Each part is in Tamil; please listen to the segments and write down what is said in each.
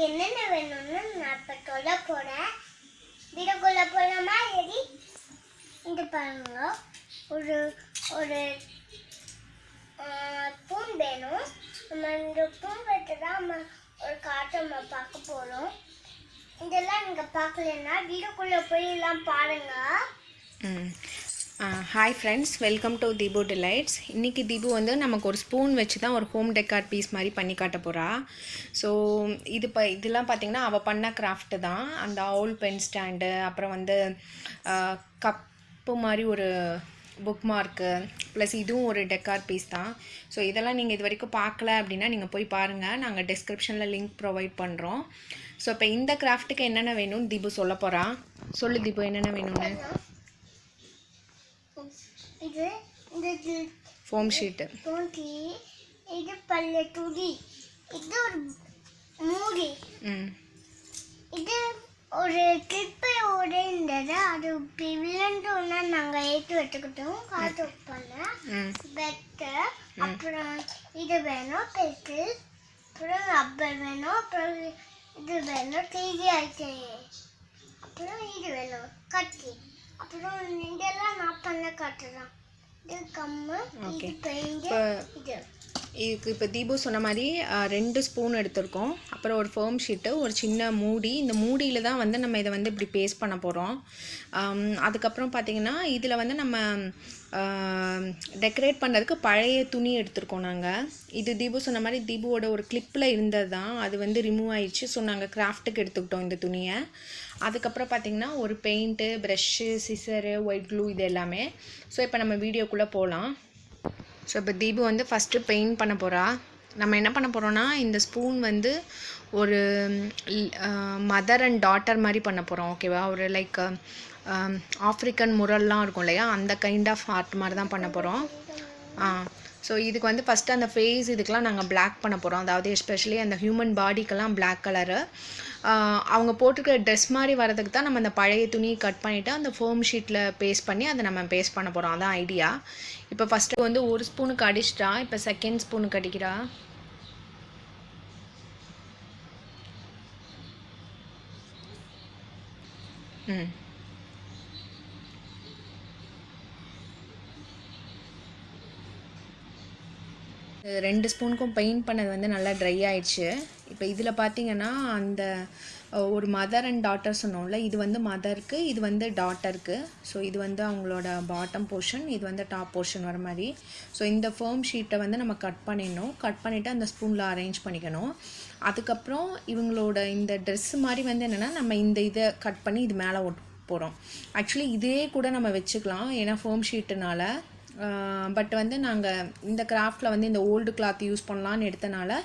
என்னென்ன வேணும்னு நான் இப்போ சொல்ல போகிறேன். வீடுக்குள்ள போகலாமா? எடி இந்த பாருங்க, ஒரு ஒரு ஸ்பூன் வேணும். நம்ம இந்த ஸ்பூன் வச்சு தான் நம்ம ஒரு காட்டை நம்ம பார்க்க போகிறோம். இதெல்லாம் நீங்கள் பார்க்கலன்னா வீடுக்குள்ளே போய் எல்லாம் பாருங்கள். Hi friends, welcome to Deepu delights. இன்றைக்கி தீபு வந்து நமக்கு ஒரு ஸ்பூன் வச்சு தான் ஒரு ஹோம் டெக்கார் பீஸ் மாதிரி பண்ணி காட்ட போகிறா. ஸோ இதெல்லாம் பார்த்திங்கன்னா அவள் பண்ண கிராஃப்ட்டு தான். அந்த ஆல் பென் ஸ்டாண்டு, அப்புறம் வந்து கப்பு மாதிரி ஒரு புக் மார்க்கு, ப்ளஸ் இதுவும் ஒரு டெக்கார் பீஸ் தான். ஸோ இதெல்லாம் நீங்கள் இது வரைக்கும் பார்க்கல அப்படின்னா நீங்கள் போய் பாருங்கள், நாங்கள் டிஸ்கிரிப்ஷனில் லிங்க் ப்ரொவைட் பண்ணுறோம். ஸோ இப்போ இந்த கிராஃப்ட்டுக்கு என்னென்ன வேணும்னு தீபு சொல்ல போகிறா. சொல்லு தீபு, என்னென்ன வேணும்னு. இது இந்த ஃபோம் ஷீட்டு, இது பல்ல துணி, இது ஒரு மூடி, இது ஒரு கிளிப்பை உடைந்தது. அது விழுந்தோன்னா நாங்கள் ஏற்றி வச்சுக்கிட்டோம். காற்று பண்ண பெட்டு, அப்புறம் இது வேணும் பென்சில், அப்புறம் ரப்பர் வேணும், அப்புறம் இது வேணும் டிவி ஆயிடுச்சு, அப்புறம் இது வேணும் கத்தி, அப்புறம் இதெல்லாம் நான் பண்ண காட்டுறேன். இது கம்மு, இது பெயிண்ட், இது இதுக்கு இப்போ தீபு சொன்ன மாதிரி 2 ஸ்பூன் எடுத்திருக்கோம். அப்புறம் ஒரு ஃபோம் ஷீட்டு, ஒரு சின்ன மூடி. இந்த மூடியில் தான் வந்து நம்ம இதை வந்து இப்படி பேஸ்ட் பண்ண போகிறோம். அதுக்கப்புறம் பார்த்திங்கன்னா இதில் வந்து நம்ம டெக்கரேட் பண்ணுறதுக்கு பழைய துணி எடுத்திருக்கோம் நாங்கள். இது தீபு சொன்ன மாதிரி தீபுவோட ஒரு கிளிப்பில் இருந்தது தான், அது வந்து ரிமூவ் ஆயிடுச்சு. ஸோ நாங்கள் கிராஃப்ட்டுக்கு எடுத்துக்கிட்டோம் இந்த துணியை. அதுக்கப்புறம் பார்த்திங்கன்னா ஒரு paint, brush, scissor, white clue, இது எல்லாமே. ஸோ இப்போ நம்ம வீடியோக்குள்ளே போகலாம். ஸோ இப்போ தீபு வந்து ஃபஸ்ட்டு பெயிண்ட் பண்ண போகிறா. நம்ம என்ன பண்ண போகிறோன்னா, இந்த ஸ்பூன் வந்து ஒரு மதர் அண்ட் டாட்டர் மாதிரி பண்ண போகிறோம், ஓகேவா? ஒரு லைக் ஆஃப்ரிக்கன் முரல்லாம் இருக்கும் இல்லையா, அந்த கைண்ட் ஆஃப் ஆர்ட் மாதிரி தான் பண்ண போகிறோம். ஸோ இதுக்கு வந்து ஃபஸ்ட்டு அந்த ஃபேஸ் இதுக்கெலாம் நாங்கள் பிளாக் பண்ண போகிறோம். அதாவது எஸ்பெஷலி அந்த ஹியூமன் பாடிக்கெல்லாம் பிளாக் கலரு. அவங்க போட்டுக்கிற ட்ரெஸ் மாதிரி வரதுக்கு தான் நம்ம அந்த பழைய துணியை கட் பண்ணிவிட்டு அந்த ஃபோம் ஷீட்டில் பேஸ்ட் பண்ணி அதை நம்ம பேஸ்ட் பண்ண போகிறோம். அதான் ஐடியா. இப்போ ஃபஸ்ட்டு வந்து ஒரு ஸ்பூனுக்கு அடிச்சிட்டா, இப்போ செகண்ட் ஸ்பூனுக்கு அடிக்கிறா. ம் 2 ஸ்பூனுக்கும் பெயிண்ட் பண்ணது வந்து நல்லா ட்ரை ஆயிடுச்சு. இப்போ இதில் பார்த்திங்கன்னா அந்த ஒரு மதர் அண்ட் டாட்டர் சொன்னோம்ல, இது வந்து மதருக்கு, இது வந்து டாட்டருக்கு. ஸோ இது வந்து அவங்களோட பாட்டம் போர்ஷன், இது வந்து டாப் போர்ஷன் வர மாதிரி. ஸோ இந்த ஃபோம் ஷீட்டை வந்து நம்ம கட் பண்ணிடணும். கட் பண்ணிவிட்டு அந்த ஸ்பூனில் அரேஞ்ச் பண்ணிக்கணும். அதுக்கப்புறம் இவங்களோட இந்த ட்ரெஸ்ஸு மாதிரி வந்து என்னென்னா, நம்ம இந்த இதை கட் பண்ணி இது மேலே ஒட்ட போகிறோம். ஆக்சுவலி இதே கூட நம்ம வச்சுக்கலாம், ஏன்னா ஃபோம் ஷீட்டுனால. பட் வந்து நாங்கள் இந்த கிராஃப்டில் வந்து இந்த ஓல்டு கிளாத் யூஸ் பண்ணலான்னு எடுத்தனால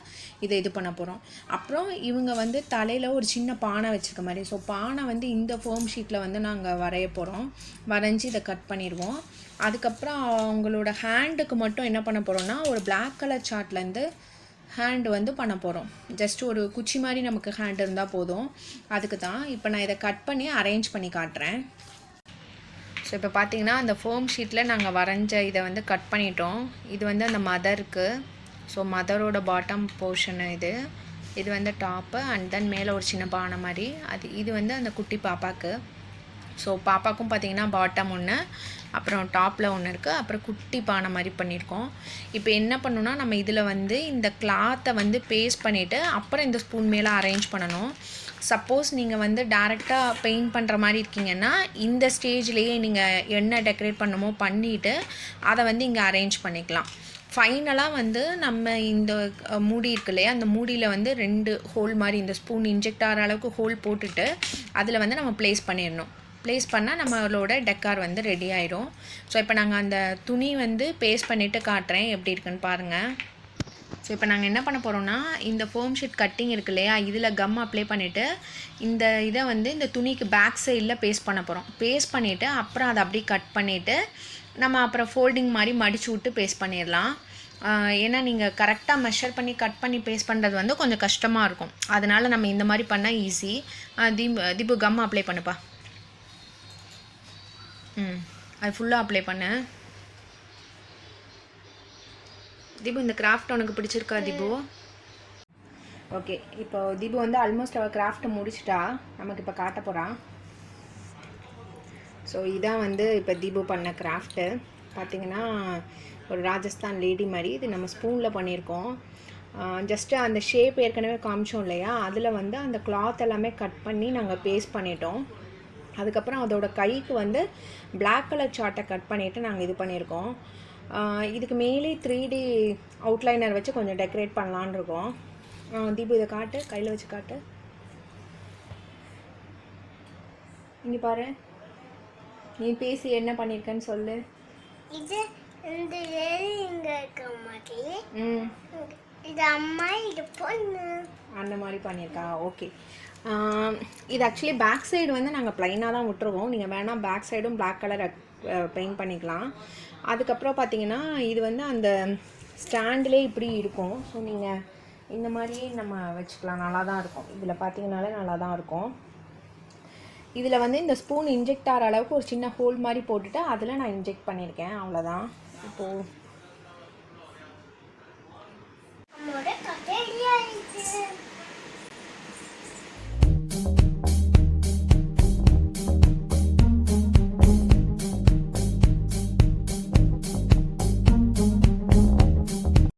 இதை இது பண்ண போகிறோம். அப்புறம் இவங்க வந்து தலையில் ஒரு சின்ன பானை வச்சுருக்க மாதிரி. ஸோ பானை வந்து இந்த ஃபோம் ஷீட்டில் வந்து நாங்கள் வரைய போகிறோம். வரைஞ்சி இதை கட் பண்ணிடுவோம். அதுக்கப்புறம் அவங்களோட ஹேண்டுக்கு மட்டும் என்ன பண்ண போகிறோம்னா, ஒரு பிளாக் கலர் சார்ட்லேருந்து ஹேண்டு வந்து பண்ண போகிறோம். ஜஸ்ட் ஒரு குச்சி மாதிரி நமக்கு ஹேண்ட் இருந்தால் போதும். அதுக்கு தான் இப்போ நான் இதை கட் பண்ணி அரேஞ்ச் பண்ணி காட்டுறேன். ஸோ இப்போ பார்த்திங்கன்னா அந்த ஃபோம் ஷீட்டில் நாங்கள் வரைஞ்ச இதை வந்து கட் பண்ணிட்டோம். இது வந்து அந்த மதருக்கு, ஸோ மதரோட பாட்டம் போர்ஷனு இது. இது வந்து டாப்பு, அண்ட் தென் மேலே ஒரு சின்ன பானை மாதிரி. இது வந்து அந்த குட்டி பாப்பாவுக்கு. ஸோ பாப்பாவுக்கும் பார்த்திங்கன்னா பாட்டம் ஒன்று, அப்புறம் டாப்பில் ஒன்று இருக்குது, அப்புறம் குட்டி பானை மாதிரி பண்ணியிருக்கோம். இப்போ என்ன பண்ணணும்னா, நம்ம இதில் வந்து இந்த கிளாத்தை வந்து பேஸ்ட் பண்ணிவிட்டு அப்புறம் இந்த ஸ்பூன் மேலே அரேஞ்ச் பண்ணணும். சப்போஸ் நீங்கள் வந்து டேரெக்டாக பெயிண்ட் பண்ணுற மாதிரி இருக்கீங்கன்னா, இந்த ஸ்டேஜ்லேயே நீங்கள் என்ன டெக்கரேட் பண்ணணுமோ பண்ணிவிட்டு அதை வந்து இங்கே அரேஞ்ச் பண்ணிக்கலாம். ஃபைனலாக வந்து நம்ம இந்த மூடி இருக்கு இல்லையா, அந்த மூடியில் வந்து 2 ஹோல் மாதிரி இந்த ஸ்பூன் இன்ஜெக்ட் ஆகிற அளவுக்கு ஹோல் போட்டுட்டு அதில் வந்து நம்ம ப்ளேஸ் பண்ணிடணும். ப்ளேஸ் பண்ணால் நம்மளோட டெக்கார் வந்து ரெடி ஆயிடும். ஸோ இப்போ நாங்கள் அந்த துணி வந்து பேஸ்ட் பண்ணிவிட்டு காட்டுறேன் எப்படி இருக்குன்னு பாருங்கள். ஸோ இப்போ நாங்கள் என்ன பண்ண போகிறோம்னா, இந்த ஃபோம் ஷீட் கட்டிங் இருக்கு இல்லையா, இதில் கம் அப்ளை பண்ணிவிட்டு இந்த இதை வந்து இந்த துணிக்கு பேக் சைடில் பேஸ்ட் பண்ண போகிறோம். பேஸ்ட் பண்ணிவிட்டு அப்புறம் அதை அப்படியே கட் பண்ணிவிட்டு நம்ம அப்புறம் ஃபோல்டிங் மாதிரி மடித்து விட்டு பேஸ்ட் பண்ணிடலாம். ஏன்னா நீங்கள் கரெக்டாக மெஷர் பண்ணி கட் பண்ணி பேஸ்ட் பண்ணுறது வந்து கொஞ்சம் கஷ்டமாக இருக்கும். அதனால் நம்ம இந்த மாதிரி பண்ணால் ஈஸி. தீபு கம் அப்ளை பண்ணுப்பா. அது ஃபுல்லாக அப்ளை பண்ண. தீபு, இந்த கிராஃப்ட் உனக்கு பிடிச்சிருக்கா தீபு? ஓகே, இப்போ தீபு வந்து ஆல்மோஸ்ட் அவள் கிராஃப்ட்டை முடிச்சிட்டா. நமக்கு இப்போ காட்ட போகிறான். ஸோ இதான் வந்து இப்போ தீபு பண்ண கிராஃப்ட்டு. பார்த்திங்கன்னா ஒரு ராஜஸ்தான் லேடி மாதிரி. இது நம்ம ஸ்பூனில் பண்ணியிருக்கோம். ஜஸ்ட்டு அந்த ஷேப் ஏற்கனவே காமிச்சோம் இல்லையா, அதில் வந்து அந்த கிளாத் எல்லாமே கட் பண்ணி நாங்கள் பேஸ்ட் பண்ணிட்டோம். அதுக்கப்புறம் அதோட கைக்கு வந்து பிளாக் கலர் சார்ட்டை கட் பண்ணிவிட்டு நாங்கள் இது பண்ணியிருக்கோம். இதுக்கு மேலே 3D அவுட்லைனர் வச்சு கொஞ்சம் டெக்கரேட் பண்ணலான் இருக்கோம். தீபு இதை காட்டு, கையில் வச்சு காட்டு. இங்கே பாரு, நீ பேசி என்ன பண்ணியிருக்கேன்னு சொல்லு. இது இந்த இங்க இருக்க மாதிரி. இது அம்மா, இது பொண்ணு அந்த மாதிரி பண்ணியிருக்கா. ஓகே, இது ஆக்சுவலி பேக் சைடு வந்து நாங்கள் ப்ளைனாக தான் விட்டுருவோம். நீங்கள் வேணால் பேக் சைடும் பிளாக் கலர் பெயிண்ட் பண்ணிக்கலாம். அதுக்கப்புறம் பார்த்தீங்கன்னா இது வந்து அந்த ஸ்டாண்டிலே இப்படி இருக்கும். ஸோ நீங்கள் இந்த மாதிரியே நம்ம வச்சுக்கலாம். நல்லா தான் இருக்கும். இதில் பார்த்தீங்கனாலே நல்லா தான் இருக்கும். இதில் வந்து இந்த ஸ்பூன் இன்ஜெக்ட் ஆகிற அளவுக்கு ஒரு சின்ன ஹோல் மாதிரி போட்டுட்டு அதில் நான் இன்ஜெக்ட் பண்ணியிருக்கேன். அவ்வளோதான். இப்போது